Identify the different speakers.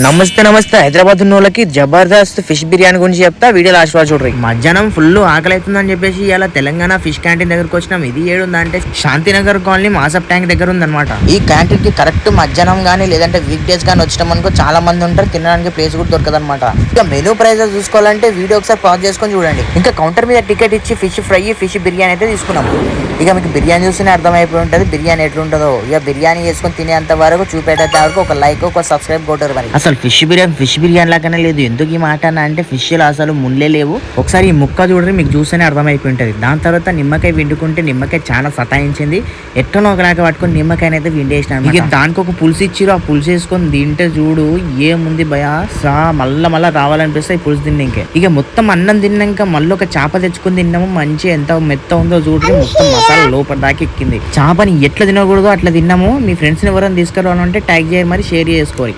Speaker 1: నమస్తే హైదరాబాద్ ఉన్నోళ్ళకి జబర్దస్త్ ఫిష్ బిర్యానీ గురించి చెప్తా. వీడియో లాస్ట్ వరకు చూడండి. మధ్యాహ్నం ఫుల్ ఆకలి అవుతుందని చెప్పేసి ఇలా తెలంగాణ ఫిష్ క్యాంటీన్ దగ్గరకు వచ్చినాం. ఇది ఏడుందంటే శాంతినగర్ కాలనీ మాసప్ ట్యాంక్ దగ్గర ఉందన్నమాట. ఈ క్యాంటీన్ కి కరెక్ట్ మధ్యాహ్నం గానీ లేదంటే వీక్ డేస్ గానీ వచ్చినాం అనుకో చాలా మంది ఉంటారు, తినడానికి ప్లేస్ కూడా దొరకదు అనమాట. ఇక మెనూ ప్రైజెస్ చూసుకోవాలంటే వీడియో ఒకసారి పాజ్ చేసుకొని చూడండి. ఇంకా కౌంటర్ మీద టికెట్ ఇచ్చి ఫిష్ ఫ్రై ఫిష్ బిర్యానీ అయితే తీసుకున్నాం. ఇక మీకు బిర్యానీ చూస్తేనే అర్థమైపోయి ఉంటుంది బిర్యానీ ఎట్లుంటుందో. ఇక బిర్యానీ చేసుకొని తినేంత వరకు చూపేటంత వరకు ఒక లైక్ ఒక సబ్స్క్రైబ్ కొట్టారు. మరి అసలు ఫిష్ బిర్యానీ లాగానే లేదు. ఎందుకు ఈ మాట అంటే ఫిష్ లో అసలు ముళ్ళే లేవు. ఒకసారి ఈ ముక్క చూడండి, మీకు చూస్తేనే అర్థమైపోయి ఉంటుంది. దాని తర్వాత నిమ్మకాయ విండుకుంటే నిమ్మకాయ చాలా సతాయించింది. ఎట్లనో ఒకలాగా పట్టుకొని నిమ్మకాయని అయితే విండేసిన. ఇక దానికి ఒక పులుసు ఇచ్చిరు, ఆ పులుసు వేసుకొని తింటే చూడు ఏముంది భయ మళ్ళా రావాలనిపిస్తే ఈ పులుసు తిన్నాకే. ఇక మొత్తం అన్నం తిన్నాక మళ్ళీ ఒక చేప తెచ్చుకొని తిన్నాము. మంచి ఎంత మెత్త ఉందో చూడండి, మొత్తం మసాలా లోపల దాకా ఎక్కింది. చేపని ఎట్లా తినకూడదో అట్లా తిన్నాము. మీ ఫ్రెండ్స్ ని ఎవరైనా తీసుకురావాలంటే ట్యాగ్ చేయ మరి షేర్ చేసుకోవాలి.